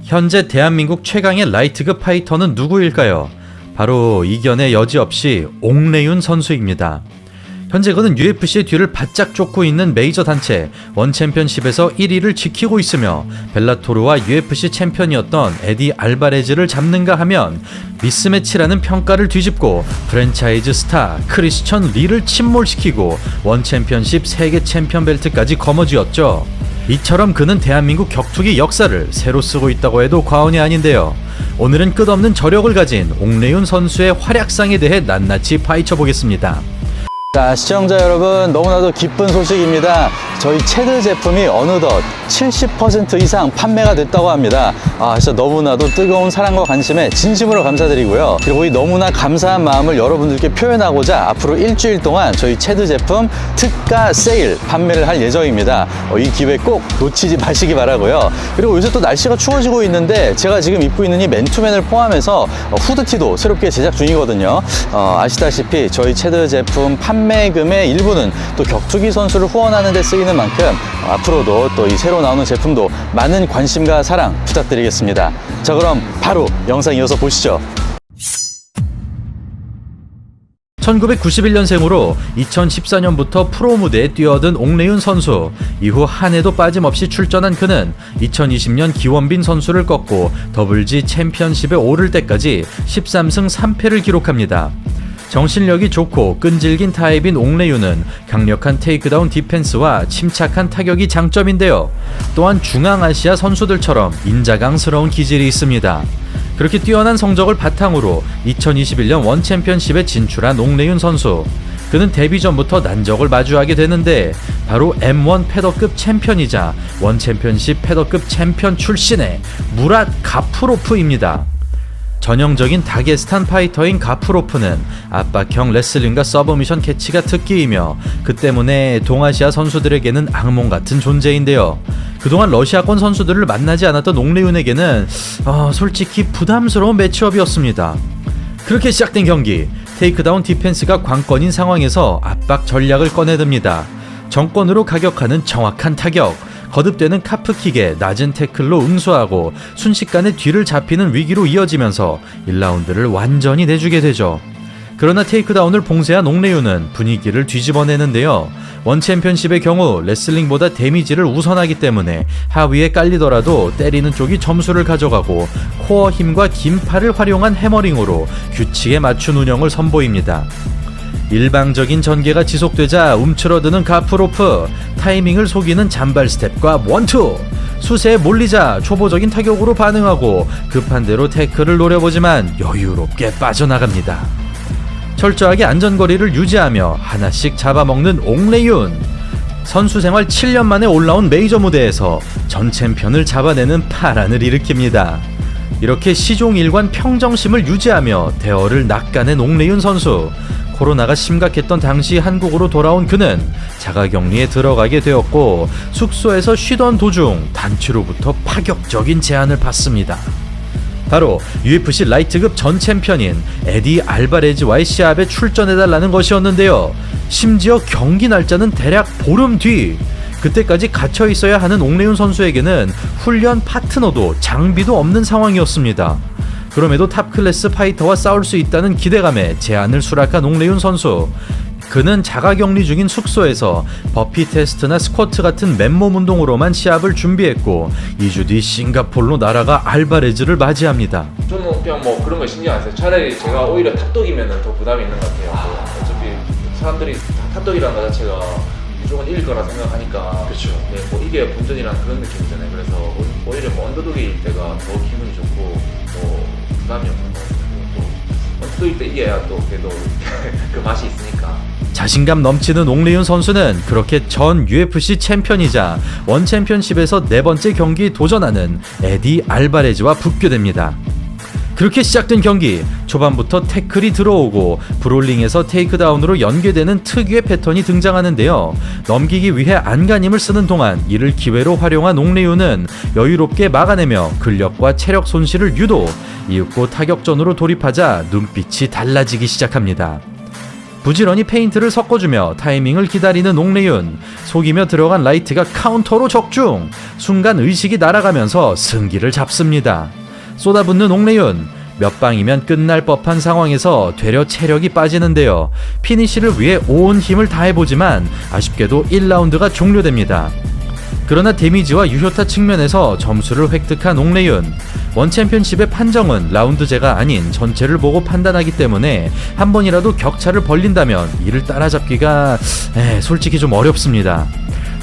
현재 대한민국 최강의 라이트급 파이터는 누구일까요? 바로 이견의 여지 없이 옥래윤 선수입니다. 현재 그는 UFC의 뒤를 바짝 쫓고 있는 메이저 단체 원챔피언십에서 1위를 지키고 있으며 벨라토르와 UFC 챔피언이었던 에디 알바레즈를 잡는가 하면 미스매치라는 평가를 뒤집고 프랜차이즈 스타 크리스천 리를 침몰시키고 원챔피언십 세계 챔피언 벨트까지 거머쥐었죠. 이처럼 그는 대한민국 격투기 역사를 새로 쓰고 있다고 해도 과언이 아닌데요. 오늘은 끝없는 저력을 가진 옥래윤 선수의 활약상에 대해 낱낱이 파헤쳐보겠습니다. 자, 시청자 여러분, 너무나도 기쁜 소식입니다. 저희 체드 제품이 어느덧 70% 이상 판매가 됐다고 합니다. 진짜 너무나도 뜨거운 사랑과 관심에 진심으로 감사드리고요. 그리고 이 너무나 감사한 마음을 여러분들께 표현하고자 앞으로 일주일 동안 저희 체드 제품 특가 세일 판매를 할 예정입니다. 이 기회 꼭 놓치지 마시기 바라고요. 그리고 요새 또 날씨가 추워지고 있는데 제가 지금 입고 있는 이 맨투맨을 포함해서 후드티도 새롭게 제작 중이거든요. 아시다시피 저희 체드 제품 판매금의 일부는 또 격투기 선수를 후원하는 데 쓰이는 만큼 앞으로도 또 이 새로 나오는 제품도 많은 관심과 사랑 부탁드리겠습니다. 자, 그럼 바로 영상 이어서 보시죠. 1991년생으로 2014년부터 프로 무대에 뛰어든 옥래윤 선수. 이후 한 해도 빠짐없이 출전한 그는 2020년 기원빈 선수를 꺾고 WG 챔피언십에 오를 때까지 13승 3패를 기록합니다. 정신력이 좋고 끈질긴 타입인 옥래윤은 강력한 테이크다운 디펜스와 침착한 타격이 장점인데요. 또한 중앙아시아 선수들처럼 인자강스러운 기질이 있습니다. 그렇게 뛰어난 성적을 바탕으로 2021년 원챔피언십에 진출한 옥래윤 선수. 그는 데뷔 전부터 난적을 마주하게 되는데 바로 M1 패더급 챔피언이자 원챔피언십 패더급 챔피언 출신의 무랏 가프로프입니다. 전형적인 다게스탄 파이터인 가프로프는 압박형 레슬링과 서브미션 캐치가 특기이며 그 때문에 동아시아 선수들에게는 악몽 같은 존재인데요. 그동안 러시아권 선수들을 만나지 않았던 옥래윤에게는 솔직히 부담스러운 매치업이었습니다. 그렇게 시작된 경기, 테이크다운 디펜스가 관건인 상황에서 압박 전략을 꺼내듭니다. 정권으로 가격하는 정확한 타격, 거듭되는 카프킥에 낮은 태클로 응수하고 순식간에 뒤를 잡히는 위기로 이어지면서 1라운드를 완전히 내주게 되죠. 그러나 테이크다운을 봉쇄한 옥래윤은 분위기를 뒤집어내는데요. 원챔피언십의 경우 레슬링보다 데미지를 우선하기 때문에 하위에 깔리더라도 때리는 쪽이 점수를 가져가고 코어 힘과 긴 팔을 활용한 해머링으로 규칙에 맞춘 운영을 선보입니다. 일방적인 전개가 지속되자 움츠러드는 가프로프, 타이밍을 속이는 잔발 스텝과 원투, 수세에 몰리자 초보적인 타격으로 반응하고 급한 대로 태클을 노려보지만 여유롭게 빠져나갑니다. 철저하게 안전거리를 유지하며 하나씩 잡아먹는 옥래윤. 선수 생활 7년 만에 올라온 메이저 무대에서 전 챔피언을 잡아내는 파란을 일으킵니다. 이렇게 시종일관 평정심을 유지하며 대어를 낚아낸 옥래윤 선수. 코로나가 심각했던 당시 한국으로 돌아온 그는 자가격리에 들어가게 되었고 숙소에서 쉬던 도중 단추로부터 파격적인 제안을 받습니다. 바로 UFC 라이트급 전 챔피언인 에디 알바레즈와의 시합에 출전해달라는 것이었는데요. 심지어 경기 날짜는 대략 보름 뒤. 그때까지 갇혀 있어야 하는 옥래윤 선수에게는 훈련 파트너도 장비도 없는 상황이었습니다. 그럼에도 탑클래스 파이터와 싸울 수 있다는 기대감에 제안을 수락한 옥래윤 선수. 그는 자가격리 중인 숙소에서 버피 테스트나 스쿼트 같은 맨몸 운동으로만 시합을 준비했고 2주 뒤 싱가포르로 날아가 알바레즈를 맞이합니다. 저는 그냥 뭐 그런 거 신경 안 써요. 차라리 제가 오히려 탑독이면 더 부담이 있는 것 같아요. 어차피 사람들이 탑독이라는 것 자체가 무조건 이길 거라 생각하니까 그렇죠. 네, 뭐 이게 본전이라는 그런 느낌이잖아요. 그래서 오히려 뭐 언더독일 때가 더 기분이 좋고 또 부담이 없는 것 같아요. 또 언더독일 때 이겨야 또 그래도 그 맛이 있으니까. 자신감 넘치는 옥래윤 선수는 그렇게 전 UFC 챔피언이자 원 챔피언십에서 네 번째 경기 도전하는 에디 알바레즈와 붙게 됩니다. 그렇게 시작된 경기, 초반부터 태클이 들어오고 브롤링에서 테이크다운으로 연계되는 특유의 패턴이 등장하는데요. 넘기기 위해 안간힘을 쓰는 동안 이를 기회로 활용한 옥래윤은 여유롭게 막아내며 근력과 체력 손실을 유도, 이윽고 타격전으로 돌입하자 눈빛이 달라지기 시작합니다. 부지런히 페인트를 섞어주며 타이밍을 기다리는 옥레윤. 속이며 들어간 라이트가 카운터로 적중. 순간 의식이 날아가면서 승기를 잡습니다. 쏟아붓는 옥레윤. 몇 방이면 끝날 법한 상황에서 되려 체력이 빠지는데요. 피니시를 위해 온 힘을 다해보지만 아쉽게도 1라운드가 종료됩니다. 그러나 데미지와 유효타 측면에서 점수를 획득한 옥레윤. 원 챔피언십의 판정은 라운드제가 아닌 전체를 보고 판단하기 때문에 한 번이라도 격차를 벌린다면 이를 따라잡기가 솔직히 좀 어렵습니다.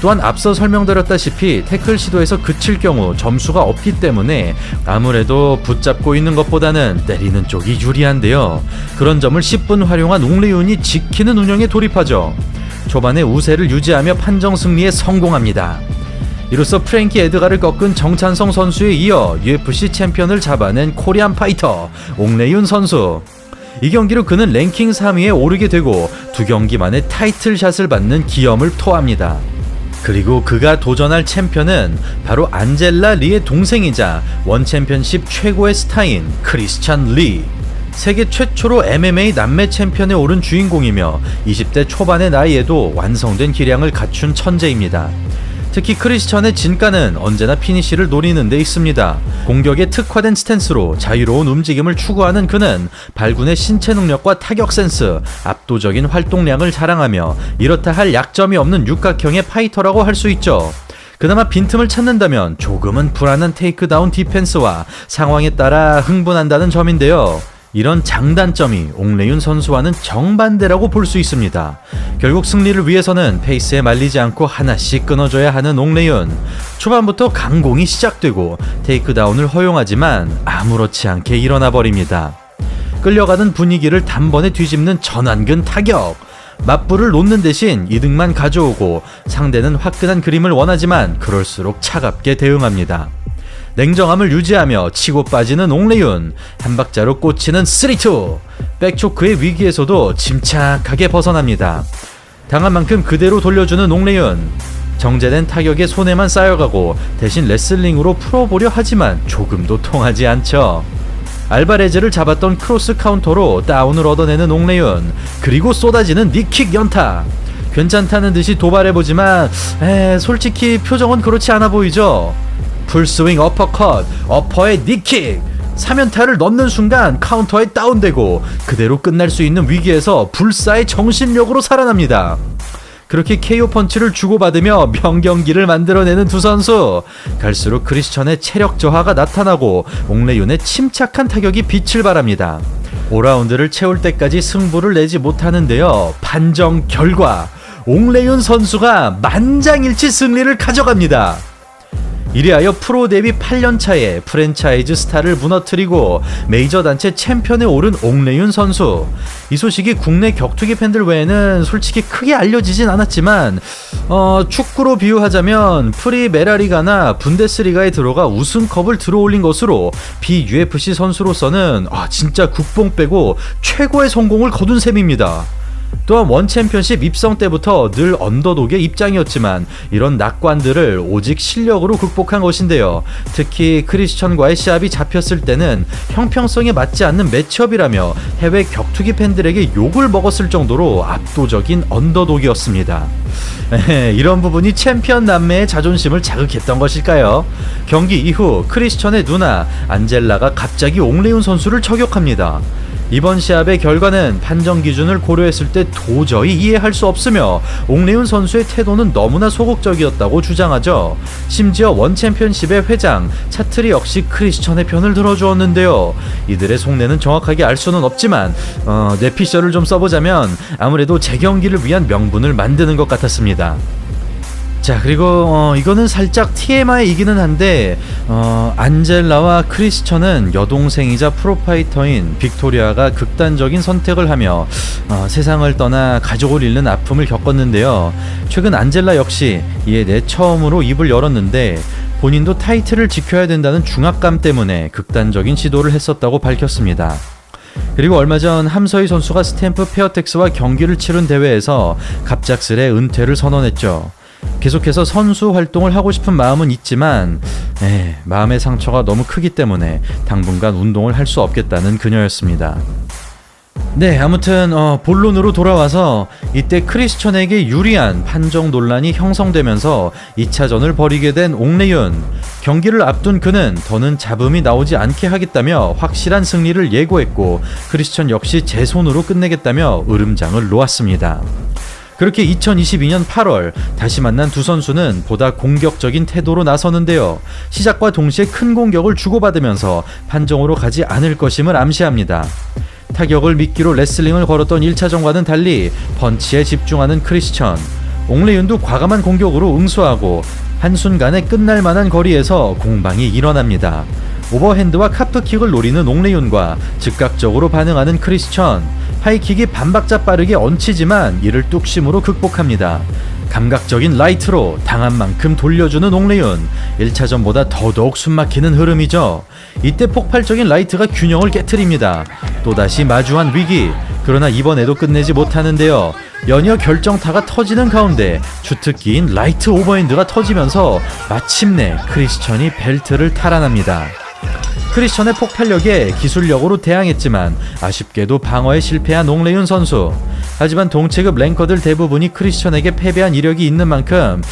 또한 앞서 설명드렸다시피 태클 시도에서 그칠 경우 점수가 없기 때문에 아무래도 붙잡고 있는 것보다는 때리는 쪽이 유리한데요. 그런 점을 10분 활용한 옥레윤이 지키는 운영에 돌입하죠. 초반에 우세를 유지하며 판정 승리에 성공합니다. 이로써 프랭키 에드가를 꺾은 정찬성 선수에 이어 UFC 챔피언을 잡아낸 코리안 파이터 옥레윤 선수. 이 경기로 그는 랭킹 3위에 오르게 되고 2경기 만에 타이틀샷을 받는 기염을 토합니다. 그리고 그가 도전할 챔피언은 바로 안젤라 리의 동생이자 원 챔피언십 최고의 스타인 크리스찬 리. 세계 최초로 MMA 남매 챔피언에 오른 주인공이며 20대 초반의 나이에도 완성된 기량을 갖춘 천재입니다. 특히 크리스천의 진가는 언제나 피니시를 노리는 데 있습니다. 공격에 특화된 스탠스로 자유로운 움직임을 추구하는 그는 발군의 신체 능력과 타격 센스, 압도적인 활동량을 자랑하며 이렇다 할 약점이 없는 육각형의 파이터라고 할 수 있죠. 그나마 빈틈을 찾는다면 조금은 불안한 테이크다운 디펜스와 상황에 따라 흥분한다는 점인데요. 이런 장단점이 옥레윤 선수와는 정반대라고 볼 수 있습니다. 결국 승리를 위해서는 페이스에 말리지 않고 하나씩 끊어줘야 하는 옥레윤. 초반부터 강공이 시작되고 테이크다운을 허용하지만 아무렇지 않게 일어나 버립니다. 끌려가는 분위기를 단번에 뒤집는 전완근 타격. 맞불을 놓는 대신 이득만 가져오고 상대는 화끈한 그림을 원하지만 그럴수록 차갑게 대응합니다. 냉정함을 유지하며 치고 빠지는 옥레윤. 한 박자로 꽂히는 3-2. 백초크의 위기에서도 침착하게 벗어납니다. 당한 만큼 그대로 돌려주는 옥레윤. 정제된 타격에 손에만 쌓여가고 대신 레슬링으로 풀어보려 하지만 조금도 통하지 않죠. 알바레즈를 잡았던 크로스 카운터로 다운을 얻어내는 옥레윤. 그리고 쏟아지는 니킥 연타. 괜찮다는 듯이 도발해보지만 솔직히 표정은 그렇지 않아 보이죠. 풀스윙 어퍼컷, 어퍼의 니킥. 3연타를 넣는 순간 카운터에 다운되고 그대로 끝날 수 있는 위기에서 불사의 정신력으로 살아납니다. 그렇게 KO 펀치를 주고받으며 명경기를 만들어내는 두 선수. 갈수록 크리스천의 체력 저하가 나타나고 옥레윤의 침착한 타격이 빛을 발합니다. 5라운드를 채울 때까지 승부를 내지 못하는데요. 판정 결과 옥레윤 선수가 만장일치 승리를 가져갑니다. 이리하여 프로 데뷔 8년차에 프랜차이즈 스타를 무너뜨리고 메이저 단체 챔피언에 오른 옥레윤 선수. 이 소식이 국내 격투기 팬들 외에는 솔직히 크게 알려지진 않았지만 축구로 비유하자면 프리메라리가나 분데스리가에 들어가 우승컵을 들어올린 것으로 비UFC 선수로서는 진짜 국뽕 빼고 최고의 성공을 거둔 셈입니다. 또한 원 챔피언십 입성 때부터 늘 언더독의 입장이었지만 이런 낙관들을 오직 실력으로 극복한 것인데요. 특히 크리스천과의 시합이 잡혔을 때는 형평성에 맞지 않는 매치업이라며 해외 격투기 팬들에게 욕을 먹었을 정도로 압도적인 언더독이었습니다. 이런 부분이 챔피언 남매의 자존심을 자극했던 것일까요? 경기 이후 크리스천의 누나 안젤라가 갑자기 옥레윤 선수를 저격합니다. 이번 시합의 결과는 판정 기준을 고려했을 때 도저히 이해할 수 없으며 옥레윤 선수의 태도는 너무나 소극적이었다고 주장하죠. 심지어 원 챔피언십의 회장 차트리 역시 크리스천의 편을 들어주었는데요. 이들의 속내는 정확하게 알 수는 없지만 뇌피셜을 좀 써보자면 아무래도 재경기를 위한 명분을 만드는 것 같았습니다. 자, 그리고 이거는 살짝 TMI이기는 한데 안젤라와 크리스천은 여동생이자 프로파이터인 빅토리아가 극단적인 선택을 하며 세상을 떠나 가족을 잃는 아픔을 겪었는데요. 최근 안젤라 역시 이에 대해 처음으로 입을 열었는데 본인도 타이틀을 지켜야 된다는 중압감 때문에 극단적인 시도를 했었다고 밝혔습니다. 그리고 얼마 전 함서희 선수가 스탬프 페어텍스와 경기를 치른 대회에서 갑작스레 은퇴를 선언했죠. 계속해서 선수 활동을 하고 싶은 마음은 있지만 마음의 상처가 너무 크기 때문에 당분간 운동을 할 수 없겠다는 그녀였습니다. 네, 아무튼 본론으로 돌아와서 이때 크리스천에게 유리한 판정 논란이 형성되면서 2차전을 벌이게 된 옥레윤. 경기를 앞둔 그는 더는 잡음이 나오지 않게 하겠다며 확실한 승리를 예고했고, 크리스천 역시 제 손으로 끝내겠다며 으름장을 놓았습니다. 그렇게 2022년 8월 다시 만난 두 선수는 보다 공격적인 태도로 나서는데요. 시작과 동시에 큰 공격을 주고받으면서 판정으로 가지 않을 것임을 암시합니다. 타격을 미끼로 레슬링을 걸었던 1차전과는 달리 펀치에 집중하는 크리스천. 옥레윤도 과감한 공격으로 응수하고 한순간에 끝날 만한 거리에서 공방이 일어납니다. 오버핸드와 카프킥을 노리는 옥레윤과 즉각적으로 반응하는 크리스천. 하이킥이 반박자 빠르게 얹히지만 이를 뚝심으로 극복합니다. 감각적인 라이트로 당한 만큼 돌려주는 옥레윤. 1차전보다 더더욱 숨막히는 흐름이죠. 이때 폭발적인 라이트가 균형을 깨트립니다. 또다시 마주한 위기. 그러나 이번에도 끝내지 못하는데요. 연이어 결정타가 터지는 가운데 주특기인 라이트 오버핸드가 터지면서 마침내 크리스천이 벨트를 탈환합니다. 크리스천의 폭발력에 기술력으로 대항했지만 아쉽게도 방어에 실패한 옥레윤 선수. 하지만 동체급 랭커들 대부분이 크리스천에게 패배한 이력이 있는 만큼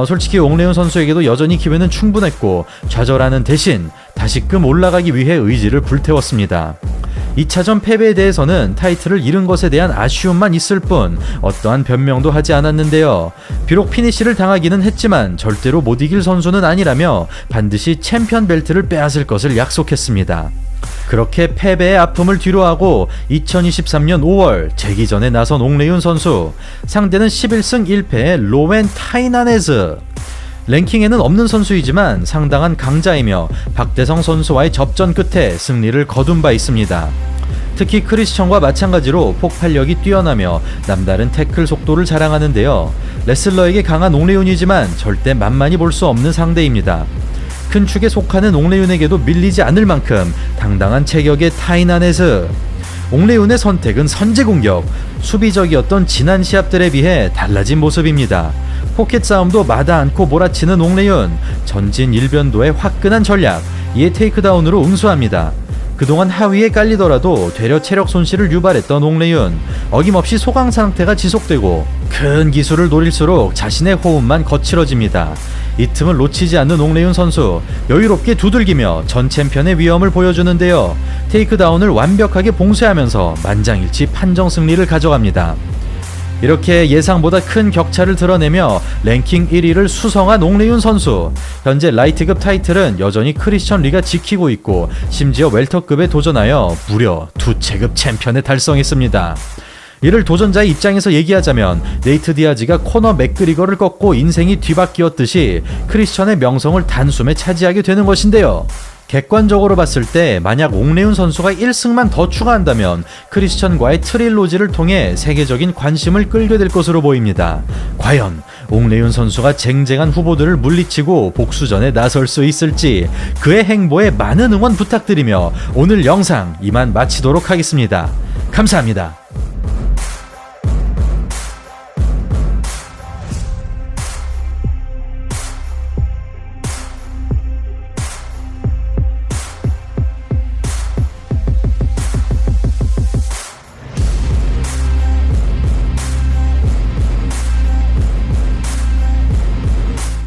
솔직히 옥레윤 선수에게도 여전히 기회는 충분했고, 좌절하는 대신 다시금 올라가기 위해 의지를 불태웠습니다. 2차전 패배에 대해서는 타이틀을 잃은 것에 대한 아쉬움만 있을 뿐 어떠한 변명도 하지 않았는데요. 비록 피니시를 당하기는 했지만 절대로 못 이길 선수는 아니라며 반드시 챔피언 벨트를 빼앗을 것을 약속했습니다. 그렇게 패배의 아픔을 뒤로하고 2023년 5월 재기전에 나선 옥레윤 선수. 상대는 11승 1패의 로웬 타이나네즈. 랭킹에는 없는 선수이지만 상당한 강자이며 박대성 선수와의 접전 끝에 승리를 거둔 바 있습니다. 특히 크리스천과 마찬가지로 폭발력이 뛰어나며 남다른 태클 속도를 자랑하는데요. 레슬러에게 강한 옥레윤이지만 절대 만만히 볼 수 없는 상대입니다. 큰 축에 속하는 옥레윤에게도 밀리지 않을 만큼 당당한 체격의 타이나네즈. 옥레윤의 선택은 선제공격. 수비적이었던 지난 시합들에 비해 달라진 모습입니다. 포켓 싸움도 마다 않고 몰아치는 옥레윤. 전진 일변도의 화끈한 전략. 이에 테이크다운으로 응수합니다. 그동안 하위에 깔리더라도 되려 체력 손실을 유발했던 옥레윤. 어김없이 소강 상태가 지속되고 큰 기술을 노릴수록 자신의 호흡만 거칠어집니다. 이 틈을 놓치지 않는 옥레윤 선수. 여유롭게 두들기며 전 챔피언의 위험을 보여주는데요. 테이크다운을 완벽하게 봉쇄하면서 만장일치 판정 승리를 가져갑니다. 이렇게 예상보다 큰 격차를 드러내며 랭킹 1위를 수성한 옥레윤 선수. 현재 라이트급 타이틀은 여전히 크리스천 리가 지키고 있고, 심지어 웰터급에 도전하여 무려 2체급 챔피언에 달성했습니다. 이를 도전자의 입장에서 얘기하자면 네이트 디아즈가 코너 맥그리거를 꺾고 인생이 뒤바뀌었듯이 크리스천의 명성을 단숨에 차지하게 되는 것인데요. 객관적으로 봤을 때 만약 옥레윤 선수가 1승만 더 추가한다면 크리스천과의 트릴로지를 통해 세계적인 관심을 끌게 될 것으로 보입니다. 과연 옥레윤 선수가 쟁쟁한 후보들을 물리치고 복수전에 나설 수 있을지 그의 행보에 많은 응원 부탁드리며 오늘 영상 이만 마치도록 하겠습니다. 감사합니다.